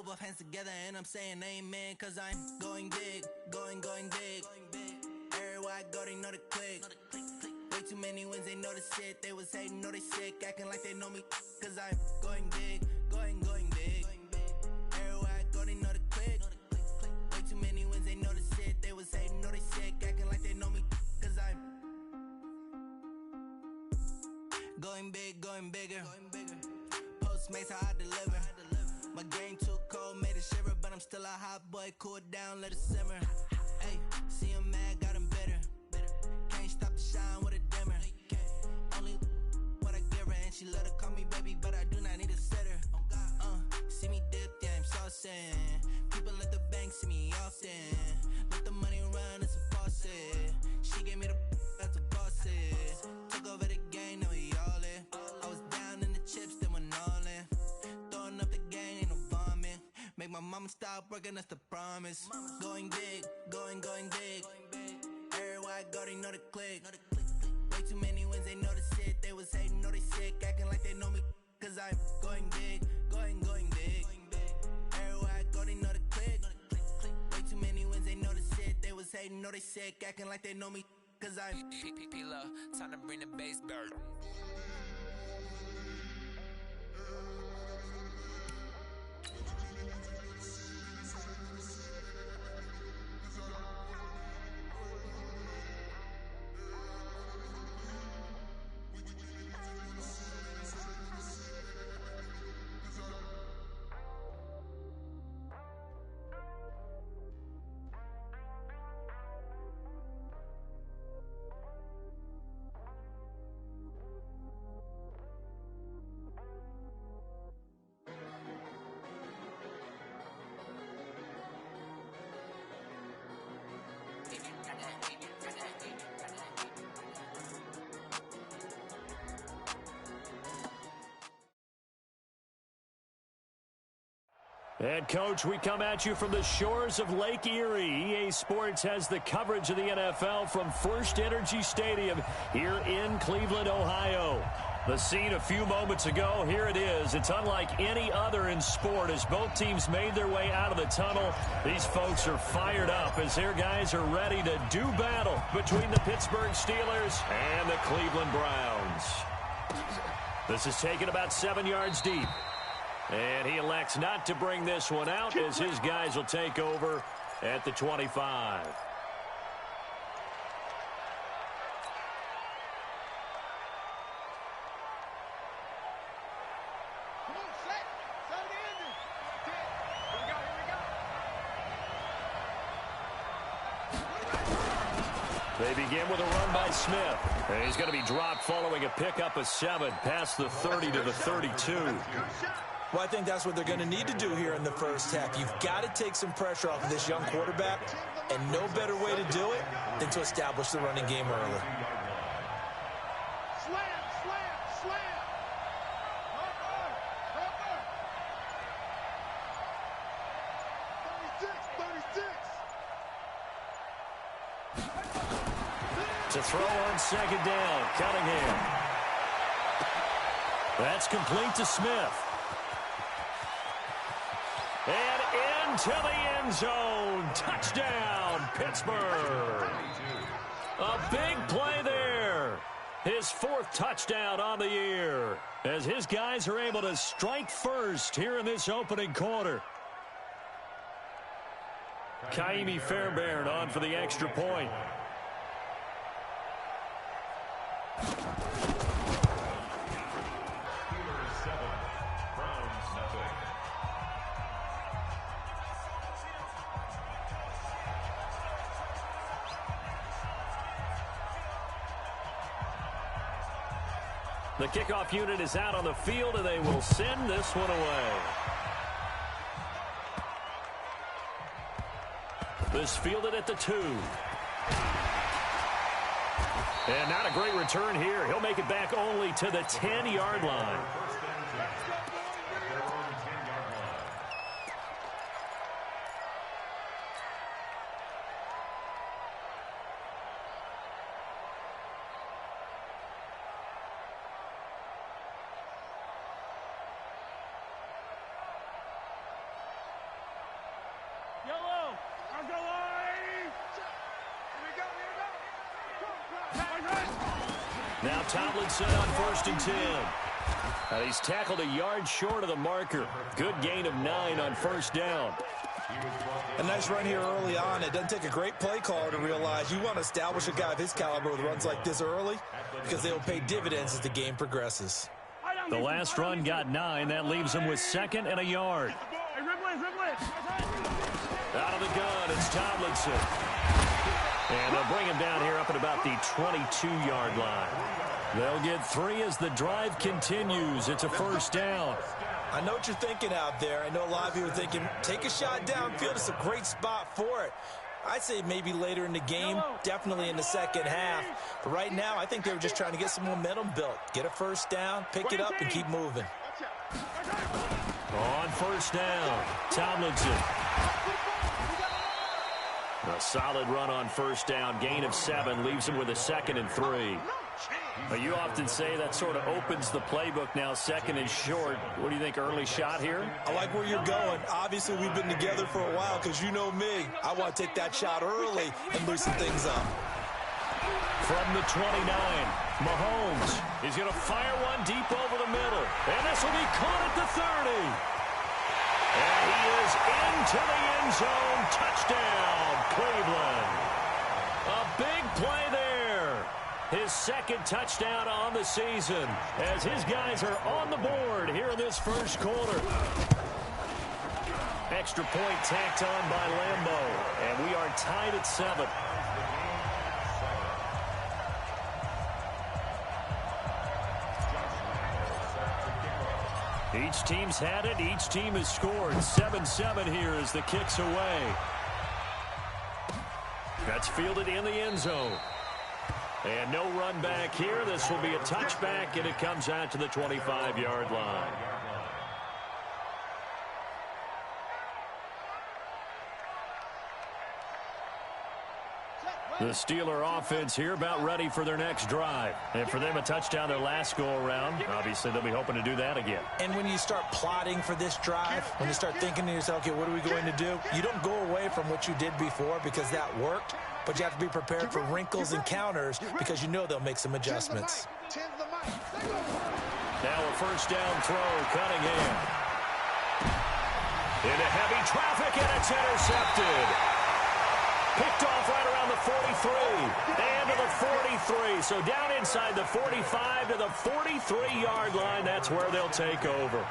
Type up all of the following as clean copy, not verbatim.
both hands together and I'm saying amen, cause I'm going big, going big. Everywhere I go, they know the click. Way too many wins, they know the shit. They was hating, know they sick, acting like they know me, cause I'm going big, going big. Everywhere I go, they know the click. Way too many wins, they know the shit. They was hating, know they sick, acting like they know me, cause I'm going big, going bigger. Postmates how I deliver. My game too cold, made it shiver, but I'm still a hot boy. Cool it down, let it simmer. Hey, see him mad, got him bitter. Can't stop the shine with a dimmer. Only what I give her, and she let her call me baby, but I do not need a sitter. See me dip, yeah, I'm saucing. People at the bank see me often. Let the money run, it's a faucet. She gave me the that's a faucet. Took over the game, now we all in. I was down in the chips, then went all in. Throwing up the gang, ain't no bombing. Make my mama stop working, that's the promise. Going big, going big. Everywhere I go, they know the click. Way too many wins, they know the shit. They was hating, know they sick, acting like they know me, cause I'm going big, going big. Everywhere I go, they know the click. Way too many wins, they know the shit. They was hating, know they sick, acting like they know me, cause I'm P-P-P-Love, time to bring the bass back. And, Coach, we come at you from the shores of Lake Erie. EA Sports has the coverage of the NFL from First Energy Stadium here in Cleveland, Ohio. The scene a few moments ago, here it is. It's unlike any other in sport as both teams made their way out of the tunnel. These folks are fired up as their guys are ready to do battle between the Pittsburgh Steelers and the Cleveland Browns. This is taken about 7 yards deep. And he elects not to bring this one out as his guys will take over at the 25. They begin with a run by Smith. And he's going to be dropped following a pickup of 7 past the 30 to the 32. Well, I think that's what they're going to need to do here in the first half. You've got to take some pressure off of this young quarterback, and no better way to do it than to establish the running game early. To throw on second down, Cunningham. That's complete to Smith. And into the end zone. Touchdown, Pittsburgh. A big play there. His 4th touchdown on the year as his guys are able to strike first here in this opening quarter. Kaimi Fairbairn on for the extra point. The kickoff unit is out on the field, and they will send this one away. This fielded at the 2. And not a great return here. He'll make it back only to the 10-yard line. Now Tomlinson on 1st and 10. And he's tackled a yard short of the marker. Good gain of 9 on 1st down. A nice run here early on. It doesn't take a great play caller to realize you want to establish a guy of his caliber with runs like this early because they will pay dividends as the game progresses. The last run got 9. That leaves him with 2nd and a yard. Out of the gun, it's Tomlinson. And they'll bring him down here up at about the 22-yard line. They'll get 3 as the drive continues. It's a 1st down. I know what you're thinking out there. I know a lot of you are thinking, take a shot downfield. It's a great spot for it. I'd say maybe later in the game, definitely in the second half. But right now, I think they were just trying to get some momentum built. Get a 1st down, pick it up, and keep moving. On 1st down, Tomlinson. A solid run on 1st down. Gain of 7 leaves him with a 2nd and 3. You often say that sort of opens the playbook now, 2nd and short. What do you think, early shot here? I like where you're going. Obviously, we've been together for a while because you know me. I want to take that shot early and loosen things up. From the 29, Mahomes is going to fire one deep over the middle. And this will be caught at the 30. And he is into the end zone. Touchdown, Cleveland. A big play there. His 2nd touchdown on the season as his guys are on the board here in this 1st quarter. Extra point tacked on by Lambeau, and we are tied at 7. Each team's had it. Each team has scored. 7-7 here as the kick's away. That's fielded in the end zone. And no run back here. This will be a touchback, and it comes out to the 25-yard line. The Steeler offense here about ready for their next drive. And for them, a touchdown their last go-around. Obviously, they'll be hoping to do that again. And when you start plotting for this drive, when you start thinking to yourself, okay, what are we going to do? You don't go away from what you did before because that worked, but you have to be prepared for wrinkles and counters because you know they'll make some adjustments. Now a 1st down throw, Cunningham. Into heavy traffic, and it's intercepted. Picked off right around the 43 and to the 43. So down inside the 45 to the 43-yard line. That's where they'll take over.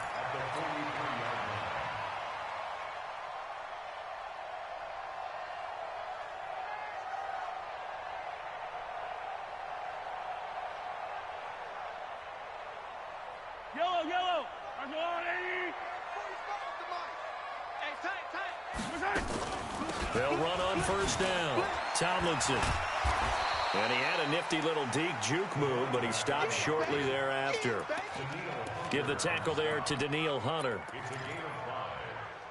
Yellow. They'll run on 1st down. Tomlinson. And he had a nifty little deke juke move, but he stopped shortly thereafter. Give the tackle there to Danielle Hunter.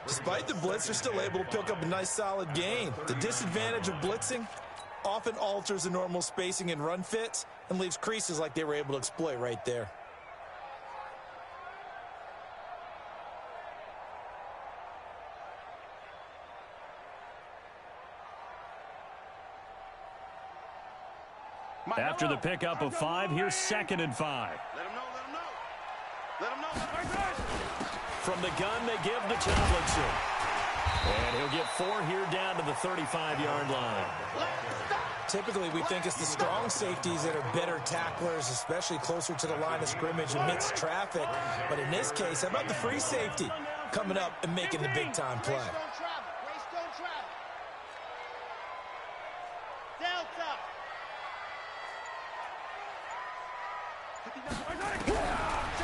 Despite the blitz, they're still able to pick up a nice solid gain. The disadvantage of blitzing often alters the normal spacing and run fits and leaves creases like they were able to exploit right there. After the pickup of 5, here's 2nd and 5. Let him know. From the gun, they give to Tomlinson. And he'll get 4 here down to the 35-yard line. Typically, we think it's the strong safeties that are better tacklers, especially closer to the line of scrimmage amidst traffic. But in this case, how about the free safety coming up and making the big-time play?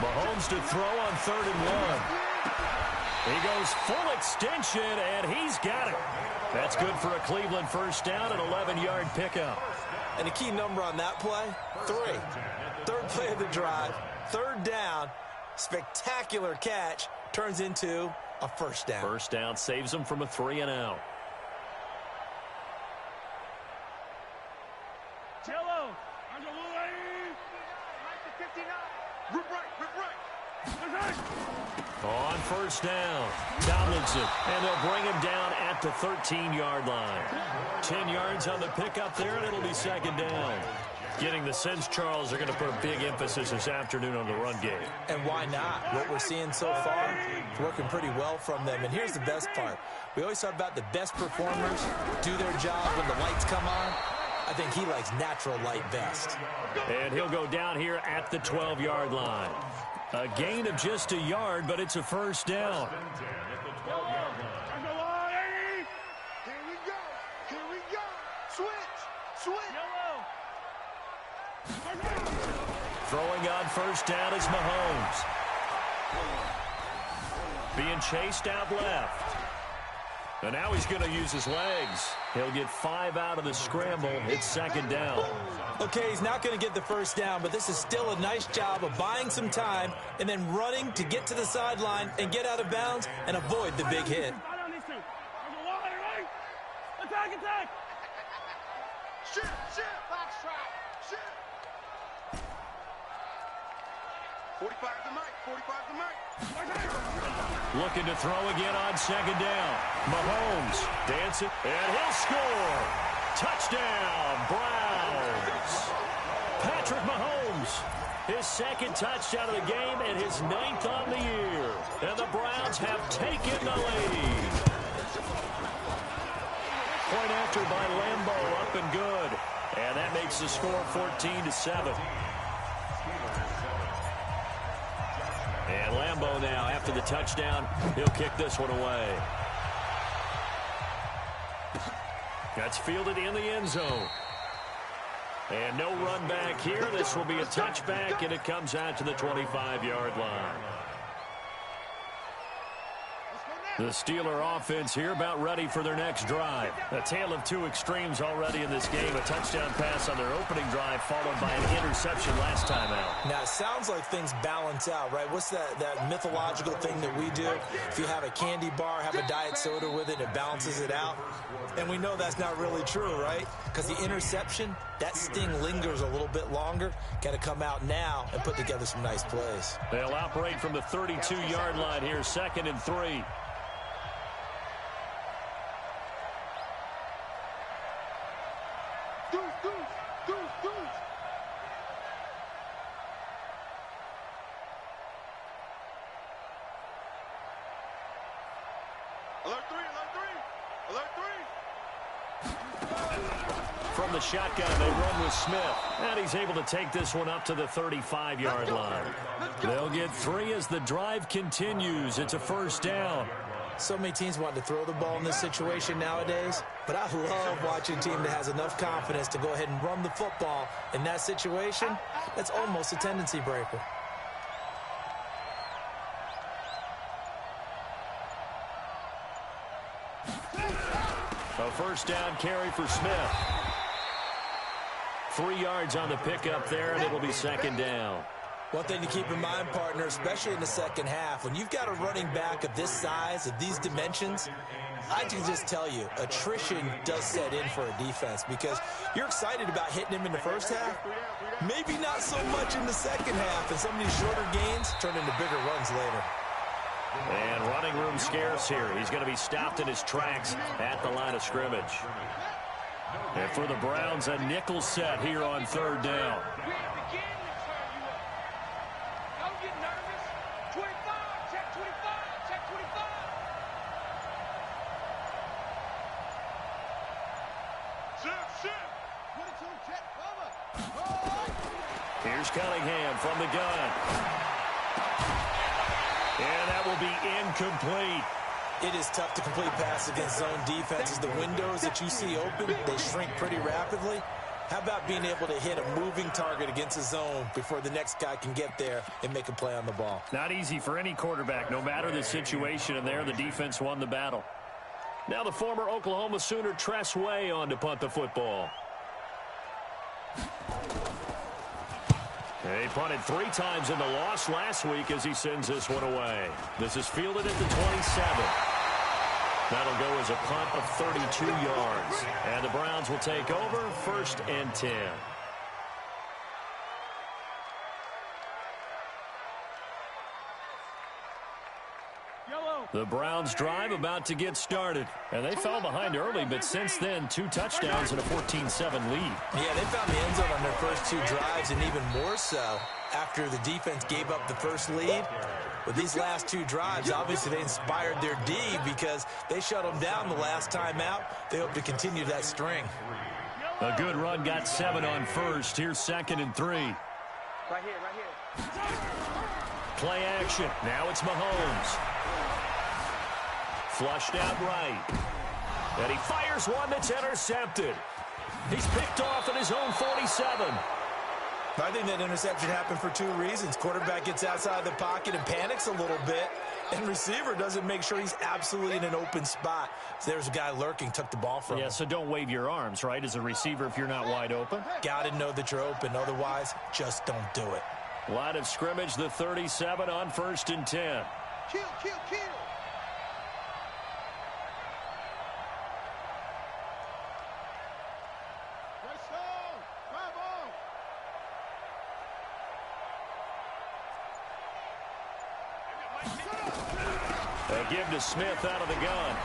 Mahomes to throw on 3rd and 1. He goes full extension, and he's got it. That's good for a Cleveland 1st down, an 11-yard pickup. And the key number on that play, 3. 3rd play of the drive, 3rd down, spectacular catch, turns into a 1st down. 1st down saves him from a 3-and-out. On 1st down, Tomlinson, and they'll bring him down at the 13-yard line. 10 yards on the pickup there, and it'll be 2nd down. Getting the sense, Charles, are going to put a big emphasis this afternoon on the run game. And why not? What we're seeing so far is working pretty well from them. And here's the best part. We always talk about the best performers do their job when the lights come on. I think he likes natural light best. And he'll go down here at the 12-yard line. A gain of just a yard, but it's a first down. Throwing on first down is Mahomes. Being chased out left. And now he's going to use his legs. He'll get 5 out of the scramble. It's second down. Okay, he's not going to get the first down, but this is still a nice job of buying some time and then running to get to the sideline and get out of bounds and avoid the big hit. Attack! Shit! Box trap! Shit! 45 to Mike. Looking to throw again on second down. Mahomes dancing, and he'll score. Touchdown, Browns. Patrick Mahomes, his second touchdown of the game and his 9th on the year. And the Browns have taken the lead. Point after by Lambeau, up and good. And that makes the score 14-7. And Lambeau now, after the touchdown, he'll kick this one away. That's fielded in the end zone. And no run back here. This will be a touchback, and it comes out to the 25-yard line. The Steeler offense here about ready for their next drive. A tale of two extremes already in this game. A touchdown pass on their opening drive followed by an interception last time out. Now, it sounds like things balance out, right? What's that mythological thing that we do? If you have a candy bar, have a diet soda with it, it balances it out. And we know that's not really true, right? Because the interception, that sting lingers a little bit longer. Got to come out now and put together some nice plays. They'll operate from the 32-yard line here, 2nd and 3. From the shotgun, they run with Smith. And he's able to take this one up to the 35-yard line. They'll get 3 as the drive continues. It's a first down. So many teams want to throw the ball in this situation nowadays, but I love watching a team that has enough confidence to go ahead and run the football in that situation. That's almost a tendency breaker. A first down carry for Smith. 3 yards on the pickup there, and it'll be second down. One thing to keep in mind, partner, especially in the second half, when you've got a running back of this size, of these dimensions, I can just tell you, attrition does set in for a defense because you're excited about hitting him in the first half, maybe not so much in the second half, and some of these shorter gains turn into bigger runs later. And running room scarce here. He's going to be stopped in his tracks at the line of scrimmage. And for the Browns, a nickel set here on third down. Here's Cunningham from the gun. And that will be incomplete. It is tough to complete passes against zone defenses. The windows that you see open, they shrink pretty rapidly. How about being able to hit a moving target against a zone before the next guy can get there and make a play on the ball? Not easy for any quarterback, no matter the situation, and there the defense won the battle. Now the former Oklahoma Sooner Tress Way on to punt the football. He punted 3 times in the loss last week as he sends this one away. This is fielded at the 27. That'll go as a punt of 32 yards. And the Browns will take over 1st and 10. Yellow. The Browns drive about to get started. And they fell behind early, but since then, 2 touchdowns and a 14-7 lead. Yeah, they found the end zone on their first 2 drives, and even more so after the defense gave up the first lead. With these last 2 drives, obviously they inspired their D because they shut them down the last time out. They hope to continue that string. A good run got 7 on first. Here's 2nd and 3. Right here. Play action. Now it's Mahomes. Flushed out right. And he fires one that's intercepted. He's picked off at his own 47. I think that interception happened for 2 reasons. Quarterback gets outside the pocket and panics a little bit, and receiver doesn't make sure he's absolutely in an open spot. So there's a guy lurking, took the ball from him. Yeah, so don't wave your arms, right, as a receiver if you're not wide open. Got to know that you're open. Otherwise, just don't do it. Line of scrimmage, the 37 on 1st and 10. Kill. They give to Smith out of the gun.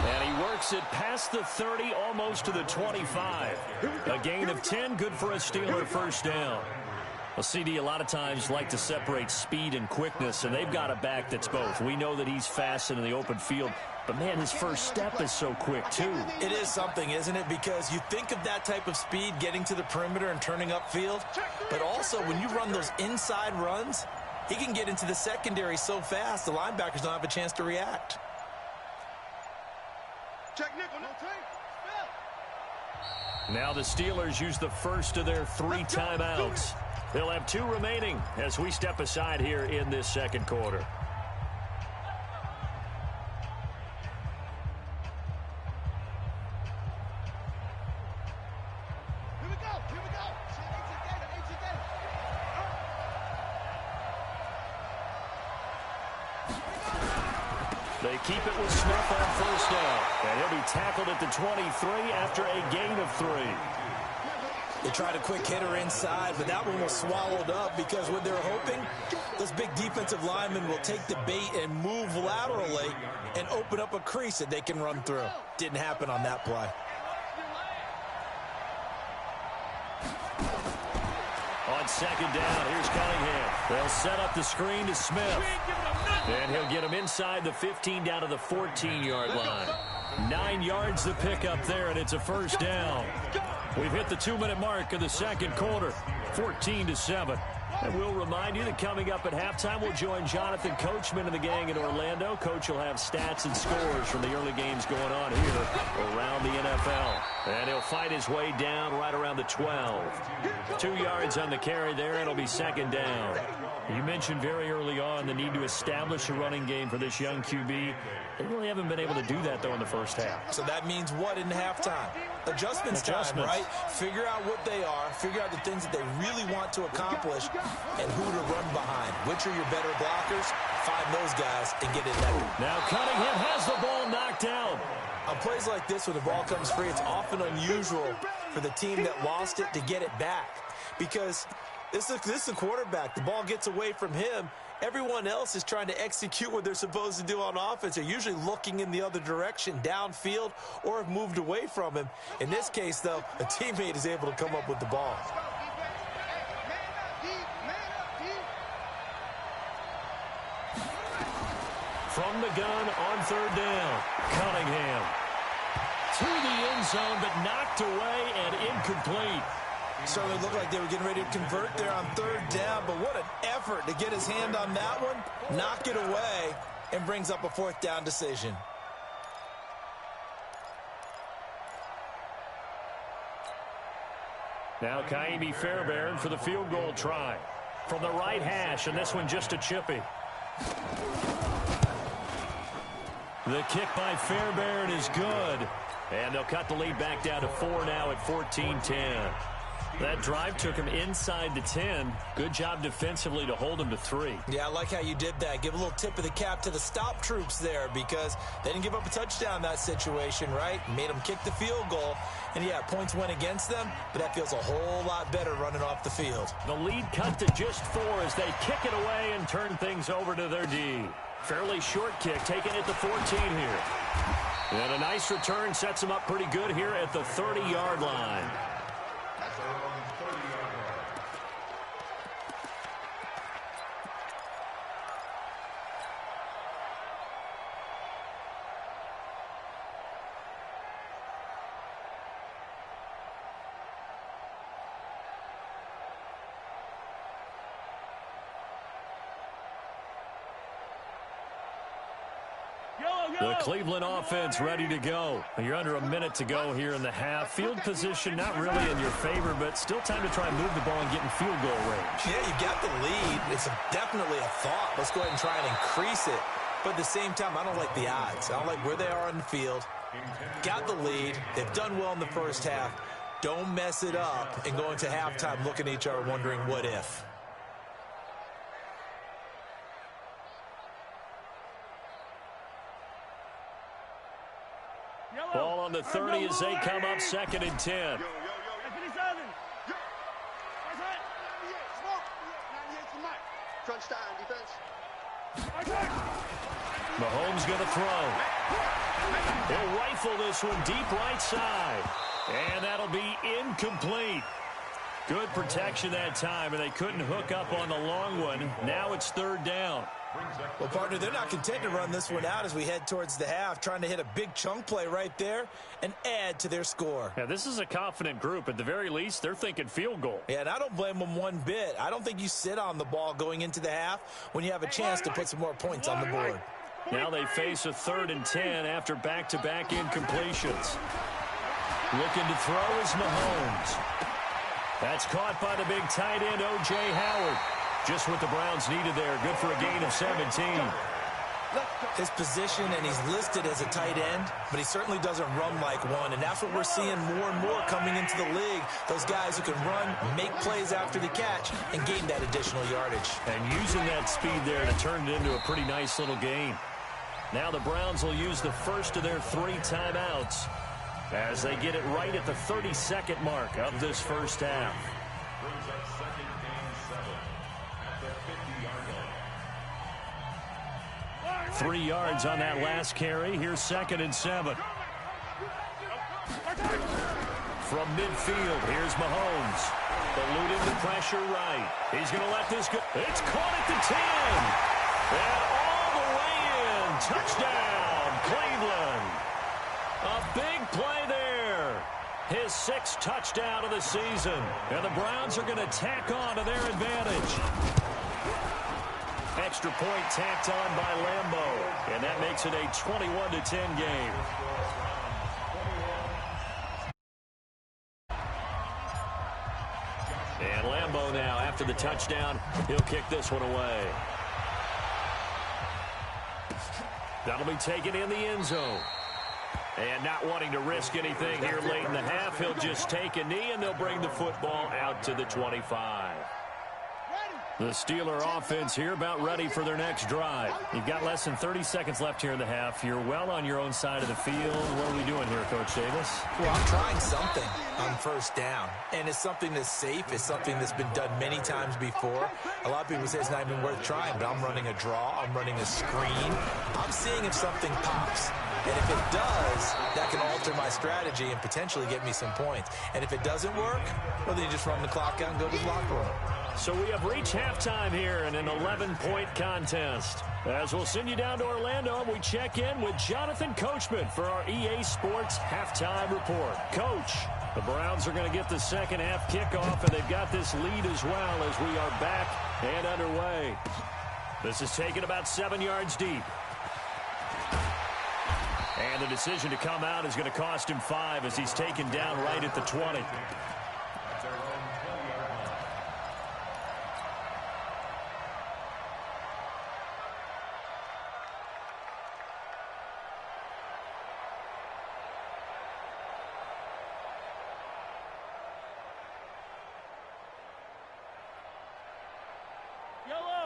And he works it past the 30, almost to the 25. A gain of 10, good for a Steeler first down. Well, CD, a lot of times like to separate speed and quickness, and they've got a back that's both. We know that he's fast in the open field, but, man, his first step is so quick, too. It is something, isn't it? Because you think of that type of speed getting to the perimeter and turning upfield, but also when you run those inside runs, he can get into the secondary so fast, the linebackers don't have a chance to react. Check nickel, no take. Now the Steelers use the first of their 3 timeouts. They'll have 2 remaining as we step aside here in this second quarter. Here we go. They keep it with Smith on first down. And he'll be tackled at the 23 after a gain of 3. They tried a quick hitter inside, but that one was swallowed up because what they're hoping, those big defensive linemen will take the bait and move laterally and open up a crease that they can run through. Didn't happen on that play. On second down, here's Cunningham. They'll set up the screen to Smith. And he'll get him inside the 15 down to the 14-yard line. 9 yards to pick up there, and it's a first down. We've hit the 2-minute mark of the second quarter, 14-7. And we'll remind you that coming up at halftime, we'll join Jonathan Coachman and the gang in Orlando. Coach will have stats and scores from the early games going on here around the NFL. And he'll fight his way down right around the 12. 2 yards on the carry there, and it'll be second down. You mentioned very early on the need to establish a running game for this young QB. They really haven't been able to do that, though, in the first half. So that means what in halftime? Adjustments time, right? Figure out what they are, figure out the things that they really want to accomplish, and who to run behind. Which are your better blockers? Find those guys and get it done. Now Cunningham has the ball knocked down. On plays like this, when the ball comes free, it's often unusual for the team that lost it to get it back. Because this is a quarterback. The ball gets away from him. Everyone else is trying to execute what they're supposed to do on offense. They're usually looking in the other direction, downfield, or have moved away from him. In this case, though, a teammate is able to come up with the ball. From the gun on third down, Cunningham. To the end zone, but knocked away and incomplete. Certainly looked like they were getting ready to convert there on third down, but what an effort to get his hand on that one, knock it away, and brings up a fourth down decision. Now Kaimi Fairbairn for the field goal try. From the right hash, and this one just a chippy. The kick by Fairbairn is good. And they'll cut the lead back down to 4 now at 14-10. That drive took him inside the 10. Good job defensively to hold him to 3. Yeah, I like how you did that. Give a little tip of the cap to the stop troops there because they didn't give up a touchdown in that situation, right? Made them kick the field goal. And, yeah, points went against them, but that feels a whole lot better running off the field. The lead cut to just 4 as they kick it away and turn things over to their D. Fairly short kick, taking it to 14 here. And a nice return sets him up pretty good here at the 30-yard line. The Cleveland offense ready to go. You're under a minute to go here in the half. Field position not really in your favor, but still time to try and move the ball and get in field goal range. Yeah, you got the lead. It's definitely a thought. Let's go ahead and try and increase it. But at the same time, I don't like the odds. I don't like where they are on the field. Got the lead. They've done well in the first half. Don't mess it up and go into halftime looking at each other wondering what if. Ball on the 30 as they come up 2nd and 10. Mahomes going to throw. He'll rifle this one deep right side. And that'll be incomplete. Good protection that time, and they couldn't hook up on the long one. Now it's 3rd down. Well, partner, they're not content to run this one out as we head towards the half, trying to hit a big chunk play right there and add to their score. Yeah, this is a confident group. At the very least, they're thinking field goal. Yeah, and I don't blame them one bit. I don't think you sit on the ball going into the half when you have a chance to put some more points on the board. Now they face a 3rd and 10 after back-to-back incompletions. Looking to throw is Mahomes. That's caught by the big tight end, O.J. Howard. Just what the Browns needed there. Good for a gain of 17. His position, and he's listed as a tight end, but he certainly doesn't run like one, and that's what we're seeing more and more coming into the league. Those guys who can run, make plays after the catch, and gain that additional yardage. And using that speed there to turn it into a pretty nice little gain. Now the Browns will use the first of their 3 timeouts as they get it right at the 32nd mark of this first half. 3 yards on that last carry. Here's 2nd and 7. From midfield, here's Mahomes. Eluding the pressure right. He's going to let this go. It's caught at the 10. And all the way in. Touchdown, Cleveland. A big play there. His 6th touchdown of the season. And the Browns are going to tack on to their advantage. Extra point tacked on by Lambeau. And that makes it a 21-10 game. And Lambeau now, after the touchdown, he'll kick this one away. That'll be taken in the end zone. And not wanting to risk anything here late in the half, he'll just take a knee, and they'll bring the football out to the 25. The Steeler offense here about ready for their next drive. You've got less than 30 seconds left here in the half. You're well on your own side of the field. What are we doing here, Coach Davis? Well, I'm trying something on first down. And it's something that's safe. It's something that's been done many times before. A lot of people say it's not even worth trying, but I'm running a draw. I'm running a screen. I'm seeing if something pops. And if it does, that can alter my strategy and potentially get me some points. And if it doesn't work, well, then you just run the clock out and go to the locker room. So we have reached halftime here in an 11-point contest. As we'll send you down to Orlando, we check in with Jonathan Coachman for our EA Sports Halftime Report. Coach, the Browns are going to get the second half kickoff, and they've got this lead as well as we are back and underway. This is taken about 7 yards deep. And the decision to come out is going to cost him 5 as he's taken down right at the 20.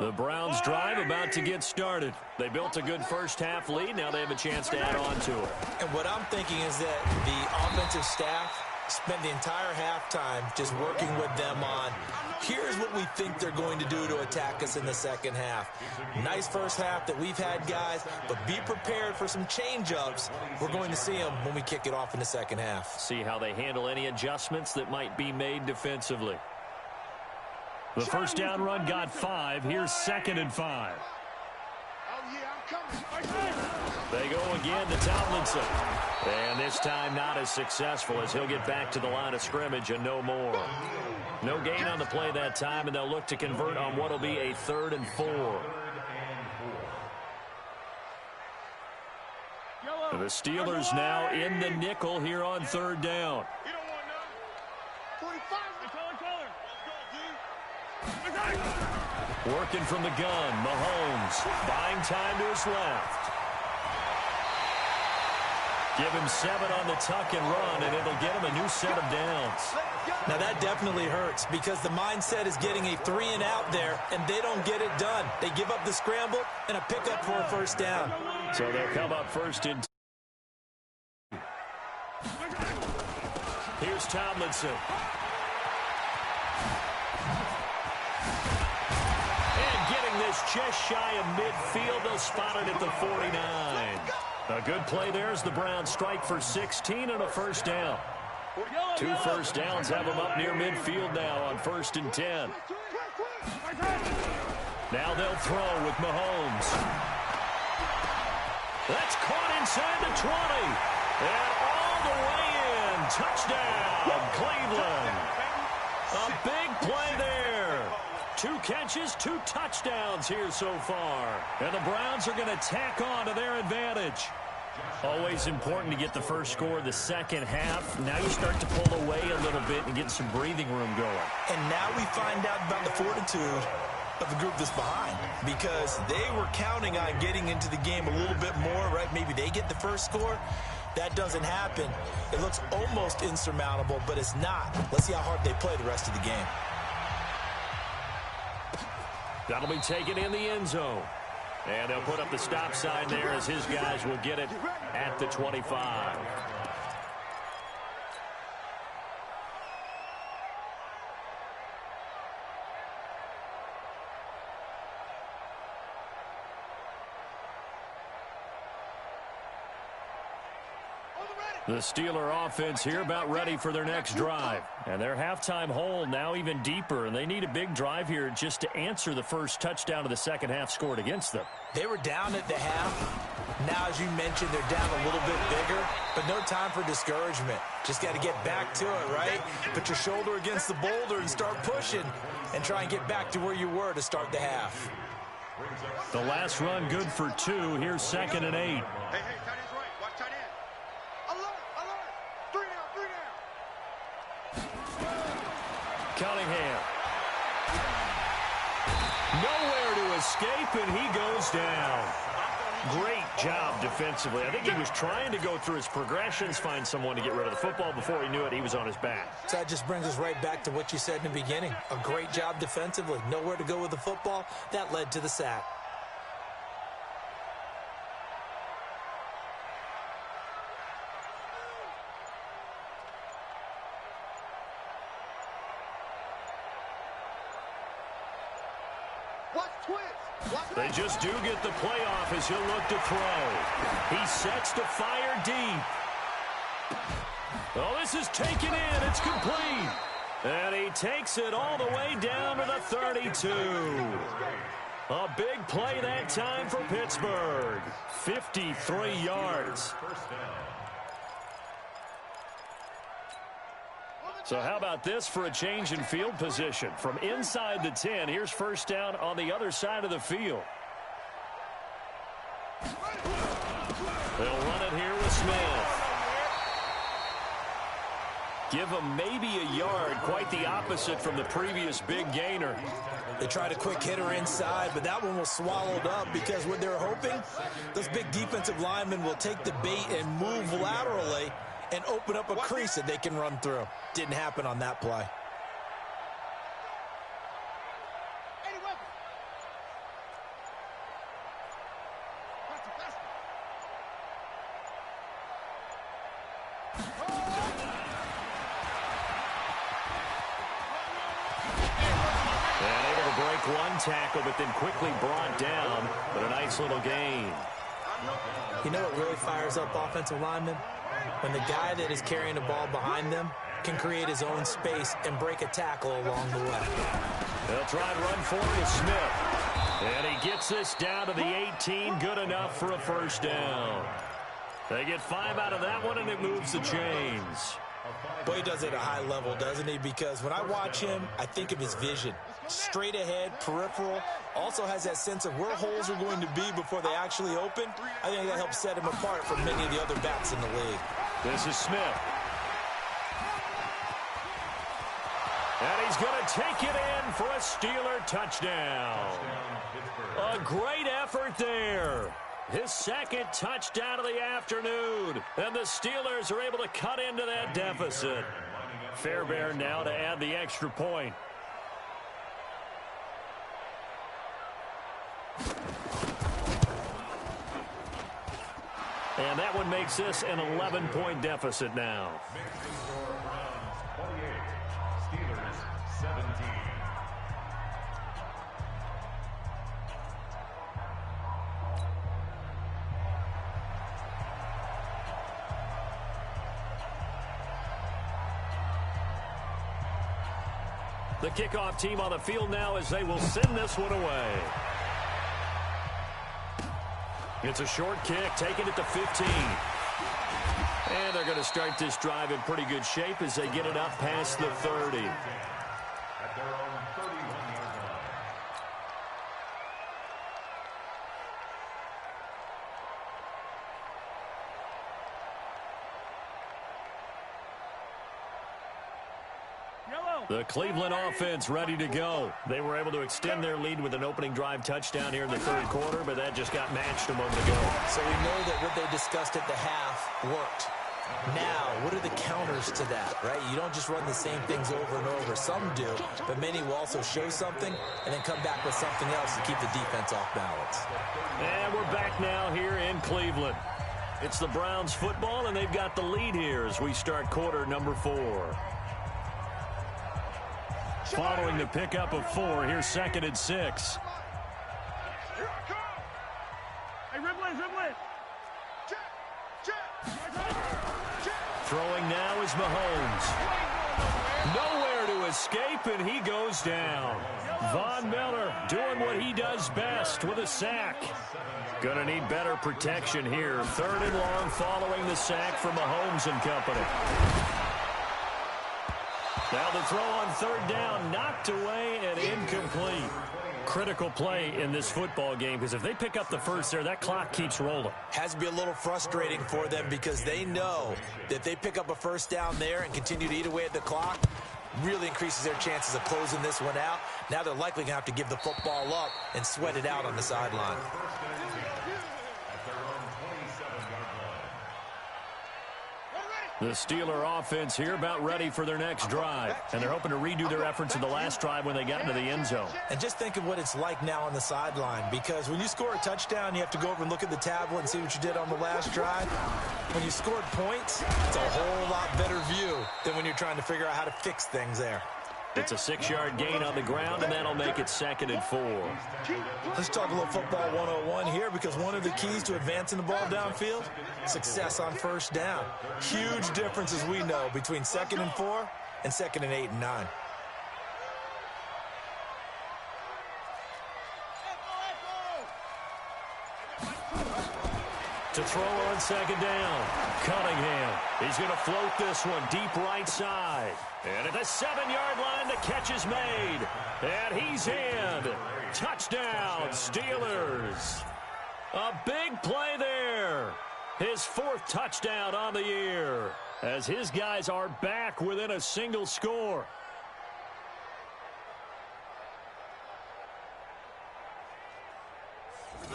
The Browns drive about to get started. They built a good first half lead. Now they have a chance to add on to it. And what I'm thinking is that the offensive staff spent the entire halftime just working with them on, here's what we think they're going to do to attack us in the second half. Nice first half that we've had, guys, but be prepared for some change-ups. We're going to see them when we kick it off in the second half. See how they handle any adjustments that might be made defensively. The first down run got 5. Here's 2nd and 5. They go again to Tomlinson. And this time not as successful as he'll get back to the line of scrimmage and no more. No gain on the play that time, and they'll look to convert on what will be a 3rd and 4. The Steelers now in the nickel here on 3rd down. Working from the gun, Mahomes buying time to his left. Give him 7 on the tuck and run, and it'll get him a new set of downs. Now that definitely hurts because the mindset is getting a 3-and-out there, and they don't get it done. They give up the scramble and a pickup for a first down. So they'll come up first and 2. Here's Tomlinson. And getting this just shy of midfield, they'll spot it at the 49. A good play there as the Browns strike for 16 and a first down. 2 first downs have them up near midfield now on 1st and 10. Now they'll throw with Mahomes. That's caught inside the 20. And all the way in. Touchdown, Cleveland. A big play there. 2 catches, 2 touchdowns here so far. And the Browns are going to tack on to their advantage. Always important to get the first score of the second half. Now you start to pull away a little bit and get some breathing room going. And now we find out about the fortitude of the group that's behind, because they were counting on getting into the game a little bit more, right? Maybe they get the first score. That doesn't happen. It looks almost insurmountable, but it's not. Let's see how hard they play the rest of the game. That'll be taken in the end zone. And they'll put up the stop sign there as his guys will get it at the 25. The Steeler offense here about ready for their next drive. And their halftime hole now even deeper, and they need a big drive here just to answer the first touchdown of the second half scored against them. They were down at the half. Now, as you mentioned, they're down a little bit bigger, but no time for discouragement. Just got to get back to it, right? Put your shoulder against the boulder and start pushing and try and get back to where you were to start the half. The last run good for 2. Here's 2nd and 8. Hey, tight end's right. Watch tight end. Alert, alert. 3 down. Cunningham. Nowhere to escape, and he goes down. Great job defensively. I think he was trying to go through his progressions, find someone to get rid of the football. Before he knew it, he was on his back. So that just brings us right back to what you said in the beginning. A great job defensively. Nowhere to go with the football. That led to the sack. They just do get the playoff as he'll look to throw. He sets to fire deep. Oh, this is taken in. It's complete. And he takes it all the way down to the 32. A big play that time for Pittsburgh. 53 yards. So how about this for a change in field position? From inside the 10, here's first down on the other side of the field. They'll run it here with Smith. Give him maybe a yard, quite the opposite from the previous big gainer. They tried a quick hitter inside, but that one was swallowed up because what they're hoping, those big defensive linemen will take the bait and move laterally and open up a crease that they can run through. Didn't happen on that play. one tackle, but then quickly brought down. But a nice little gain. You know what really fires up offensive linemen? When the guy that is carrying the ball behind them can create his own space and break a tackle along the way. They'll try and run forward to Smith. And he gets this down to the 18. Good enough for a first down. They get 5 out of that one, and it moves the chains. Boy, he does it at a high level, doesn't he? Because when I watch him, I think of his vision. Straight ahead, peripheral. Also has that sense of where holes are going to be before they actually open. I think that helps set him apart from many of the other backs in the league. This is Smith. And he's going to take it in for a Steeler touchdown. A great effort there. His second touchdown of the afternoon. And the Steelers are able to cut into that deficit. Fairbairn now to add the extra point. And that one makes this an 11-point deficit now. Steelers 17. The kickoff team on the field now as they will send this one away. It's a short kick, taking it to 15. And they're going to start this drive in pretty good shape as they get it up past the 30. At their own 31-yard line. The Cleveland offense ready to go. They were able to extend their lead with an opening drive touchdown here in the third quarter, but that just got matched a moment ago. So we know that what they discussed at the half worked. Now, what are the counters to that, right? You don't just run the same things over and over. Some do, but many will also show something and then come back with something else to keep the defense off balance. And we're back now here in Cleveland. It's the Browns football, and they've got the lead here as we start quarter number 4. Following the pickup of 4, here's 2nd and 6. Throwing now is Mahomes. Nowhere to escape, and he goes down. Von Miller doing what he does best with a sack. Gonna need better protection here. 3rd and long following the sack from Mahomes and company. Now the throw on 3rd down, knocked away and incomplete. Critical play in this football game because if they pick up the first there, that clock keeps rolling. Has to be a little frustrating for them because they know that if they pick up a first down there and continue to eat away at the clock, really increases their chances of closing this one out. Now they're likely going to have to give the football up and sweat it out on the sideline. The Steeler offense here about ready for their next drive. And they're hoping to redo their efforts in the last drive when they got into the end zone. And just think of what it's like now on the sideline, because when you score a touchdown, you have to go over and look at the tablet and see what you did on the last drive. When you scored points, it's a whole lot better view than when you're trying to figure out how to fix things there. It's a 6-yard gain on the ground, and that'll make it 2nd and 4. Let's talk a little football 101 here, because one of the keys to advancing the ball downfield, success on first down. Huge difference, as we know, between 2nd and 4 and 2nd and 8 and 9. To throw on 2nd down, Cunningham. He's going to float this one deep right side. And at the 7-yard line, the catch is made. And he's in. Touchdown, Steelers. A big play there. His 4th touchdown on the year as his guys are back within a single score.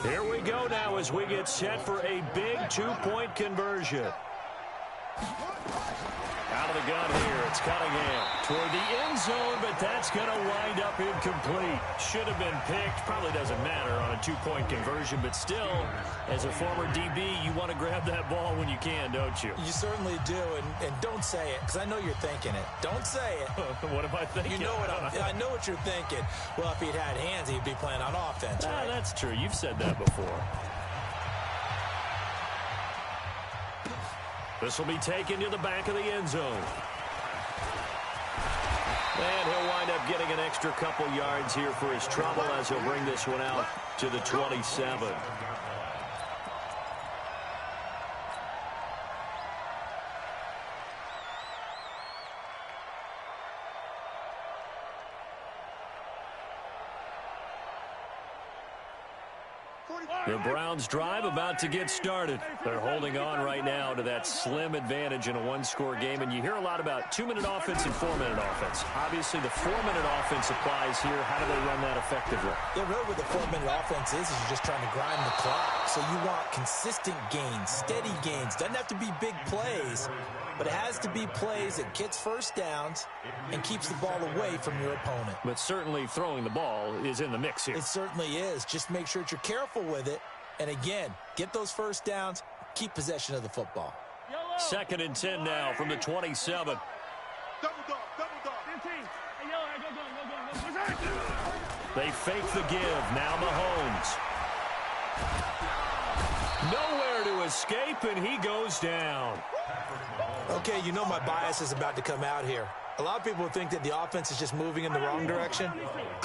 Here we go now as we get set for a big 2-point conversion. Out of the gun here, it's Cunningham toward the end zone, but that's going to wind up incomplete. Should have been picked. Probably doesn't matter on a two-point conversion, but still, as a former DB, you want to grab that ball when you can, don't you? You certainly do, and don't say it, because I know you're thinking it. Don't say it. What am I thinking? You know what I know what you're thinking. Well, if he'd had hands, he'd be playing on offense, right? That's true. You've said that before. This will be taken to the back of the end zone. And he'll wind up getting an extra couple yards here for his trouble as he'll bring this one out to the 27. The Browns drive about to get started. They're holding on right now to that slim advantage in a one-score game. And you hear a lot about 2-minute offense and 4-minute offense. Obviously, the 4-minute offense applies here. How do they run that effectively? Yeah, really what the 4-minute offense is you're just trying to grind the clock. So you want consistent gains, steady gains. Doesn't have to be big plays, but it has to be plays that gets first downs and keeps the ball away from your opponent. But certainly throwing the ball is in the mix here. It certainly is. Just make sure that you're careful with it. And again, get those first downs, keep possession of the football. 2nd and 10 now from the 27. Double dog, double dog. 15. Hey, yo, They fake the give. Now Mahomes. Nowhere to escape, and he goes down. Okay, you know my bias is about to come out here. A lot of people think that the offense is just moving in the wrong direction.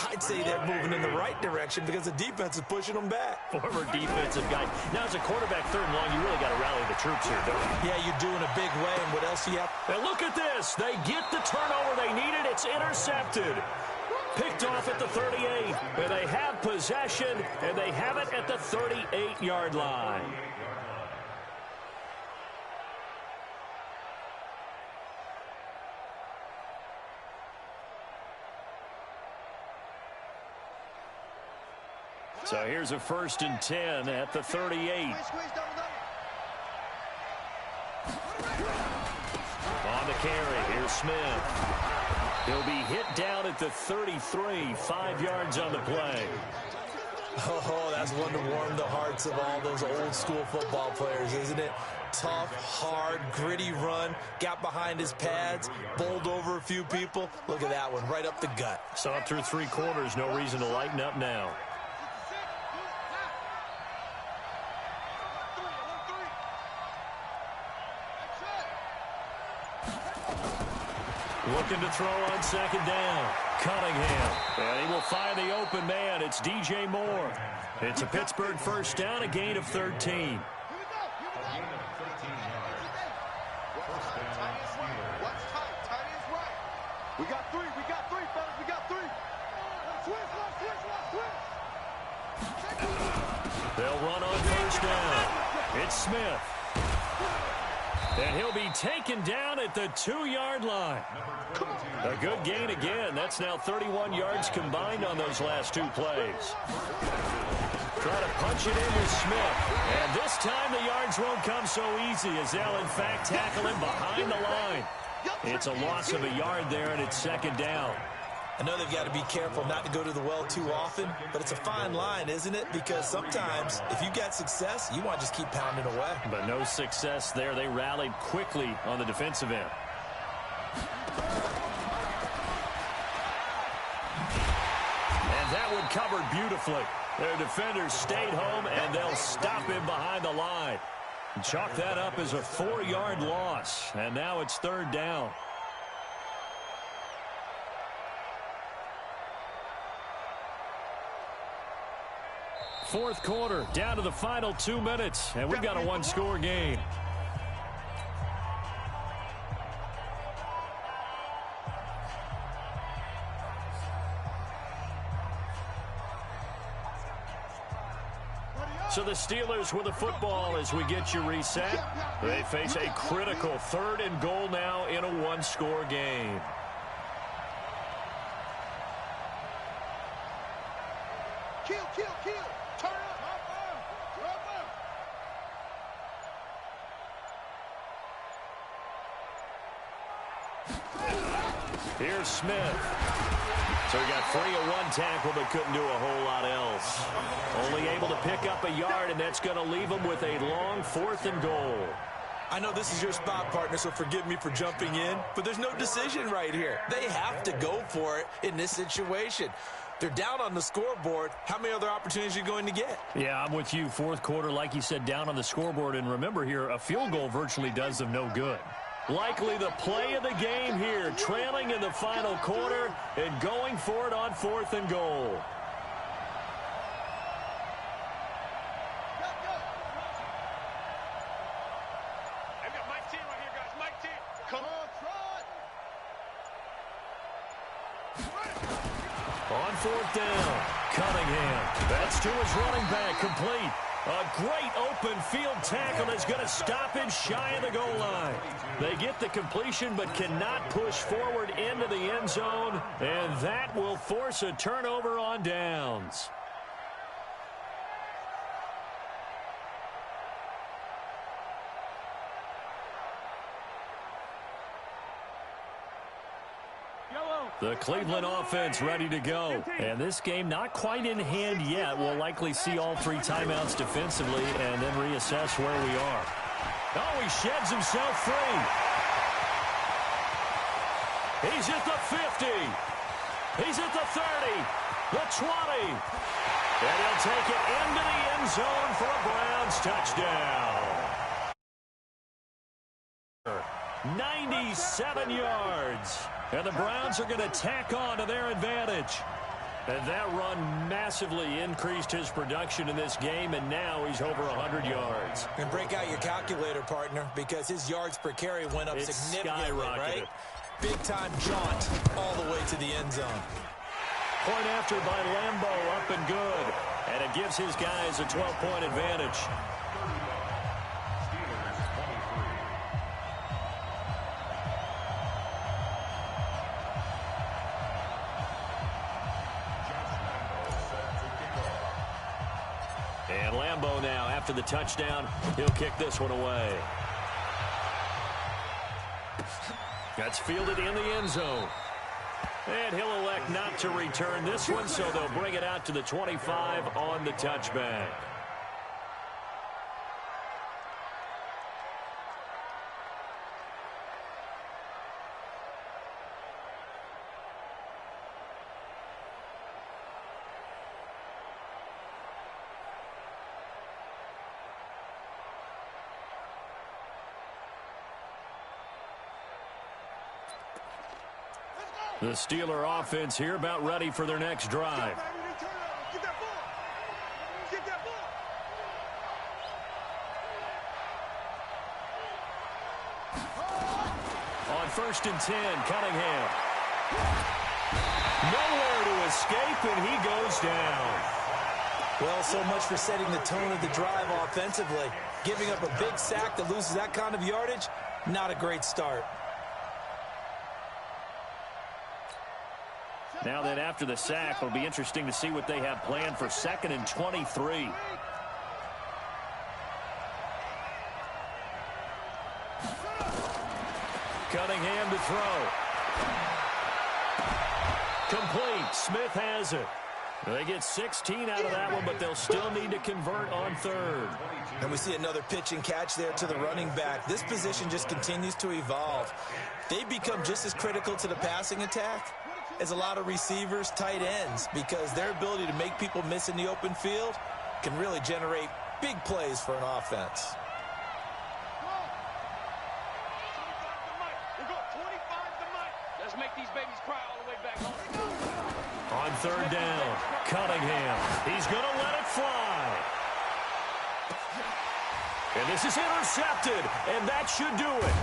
I'd say they're moving in the right direction because the defense is pushing them back. Former defensive guy. Now, as a quarterback 3rd and long, you really got to rally the troops here, don't you? Yeah, you do in a big way, and what else do you have? And look at this. They get the turnover they needed. It's intercepted. Picked off at the 38. And they have possession, and they have it at the 38-yard line. So here's a 1st and 10 at the 38. On the carry, here's Smith. He'll be hit down at the 33, 5 yards on the play. Oh, that's one to warm the hearts of all those old school football players, isn't it? Tough, hard, gritty run, got behind his pads, bowled over a few people. Look at that one, right up the gut. Saw it through 3 quarters, no reason to lighten up now. Looking to throw on 2nd down. Cunningham. And he will find the open man. It's DJ Moore. It's a Pittsburgh 1st down, a gain of 13. We got 3, fellas, we got 3. They'll run on 1st down. It's Smith. And he'll be taken down at the 2-yard line. A good gain again. That's now 31 yards combined on those last 2 plays. Try to punch it in with Smith. And this time the yards won't come so easy as they'll, in fact, tackle him behind the line. It's a loss of a yard there, and it's 2nd down. I know they've got to be careful not to go to the well too often, but it's a fine line, isn't it? Because sometimes, if you got success, you want to just keep pounding away. But no success there. They rallied quickly on the defensive end. And that one covered beautifully. Their defenders stayed home, and they'll stop him behind the line. Chalk that up as a 4-yard loss, and now it's 3rd down. Fourth quarter, down to the final 2 minutes, and we've got a 1-score game. So the Steelers with the football as we get you reset. They face a critical 3rd and goal now in a 1-score game. Kill. Turn up. Here's Smith. So he got free of one tackle but couldn't do a whole lot else. Only able to pick up a yard, and that's going to leave him with a long 4th and goal. I know this is your spot, partner, so forgive me for jumping in, but there's no decision right here. They have to go for it in this situation. They're down on the scoreboard. How many other opportunities are you going to get? Yeah, I'm with you. 4th quarter, like you said, down on the scoreboard. And remember here, a field goal virtually does them no good. Likely the play of the game here, trailing in the final quarter and going for it on 4th and goal. I've got Mike 10 right here, guys. Mike 10. Come on, Trot. On 4th down, Cunningham. That's to his running back, complete. A great open field tackle is going to stop him shy of the goal line. They get the completion but cannot push forward into the end zone, and that will force a turnover on downs. The Cleveland offense ready to go. And this game not quite in hand yet. We'll likely see all 3 timeouts defensively and then reassess where we are. Oh, he sheds himself free. He's at the 50. He's at the 30. The 20. And he'll take it into the end zone for a Browns touchdown. 97 yards. And the Browns are going to tack on to their advantage. And that run massively increased his production in this game, and now he's over 100 yards. And break out your calculator, partner, because his yards per carry went up significantly, right? Big-time jaunt all the way to the end zone. Point after by Lambo, up and good. And it gives his guys a 12-point advantage. And Lambo now, after the touchdown, he'll kick this one away. That's fielded in the end zone. And he'll elect not to return this one, so they'll bring it out to the 25 on the touchback. The Steeler offense here about ready for their next drive. Get that ball. Get that ball. On 1st and 10, Cunningham. Nowhere to escape, and he goes down. Well, so much for setting the tone of the drive offensively. Giving up a big sack that loses that kind of yardage, not a great start. Now then, after the sack, it'll be interesting to see what they have planned for 2nd and 23. Cunningham to throw. Complete. Smith has it. They get 16 out of that one, but they'll still need to convert on 3rd. And we see another pitch and catch there to the running back. This position just continues to evolve. They become just as critical to the passing attack as a lot of receivers, tight ends, because their ability to make people miss in the open field can really generate big plays for an offense. Let's make these babies cry all the way back home. On 3rd down, Cunningham. He's going to let it fly. And this is intercepted, and that should do it.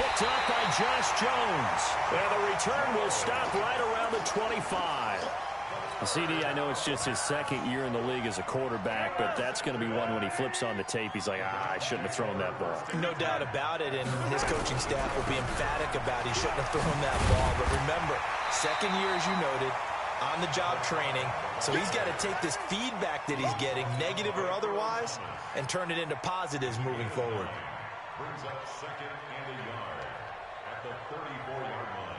Picked up by Josh Jones. And the return will stop right around the 25. CD, I know it's just his 2nd year in the league as a quarterback, but that's going to be one when he flips on the tape. He's like, I shouldn't have thrown that ball. No doubt about it, and his coaching staff will be emphatic about he shouldn't have thrown that ball. But remember, 2nd year, as you noted, on-the-job training. So he's got to take this feedback that he's getting, negative or otherwise, and turn it into positives moving forward. Brings up 2nd and a yard. At at the 34-yard line.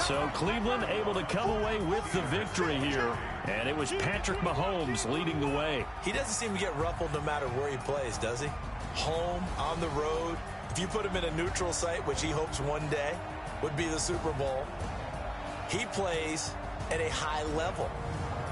So Cleveland able to come away with the victory here. And it was Patrick Mahomes leading the way. He doesn't seem to get ruffled no matter where he plays, does he? Home, on the road. If you put him in a neutral site, which he hopes one day would be the Super Bowl, he plays at a high level.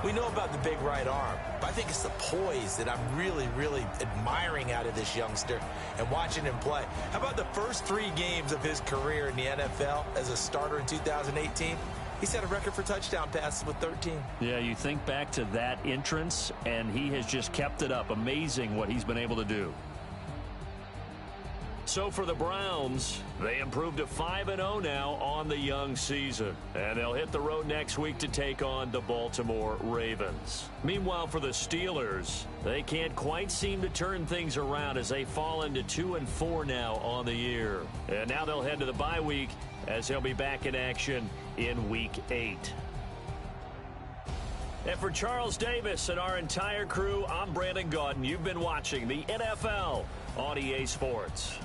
We know about the big right arm, but I think it's the poise that I'm really, really admiring out of this youngster and watching him play. How about the first 3 games of his career in the NFL as a starter in 2018? He set a record for touchdown passes with 13. Yeah, you think back to that entrance, and he has just kept it up. Amazing what he's been able to do. So for the Browns, they improved to 5-0 now on the young season. And they'll hit the road next week to take on the Baltimore Ravens. Meanwhile, for the Steelers, they can't quite seem to turn things around as they fall into 2-4 now on the year. And now they'll head to the bye week as they'll be back in action in Week 8. And for Charles Davis and our entire crew, I'm Brandon Gaudin. You've been watching the NFL on EA Sports.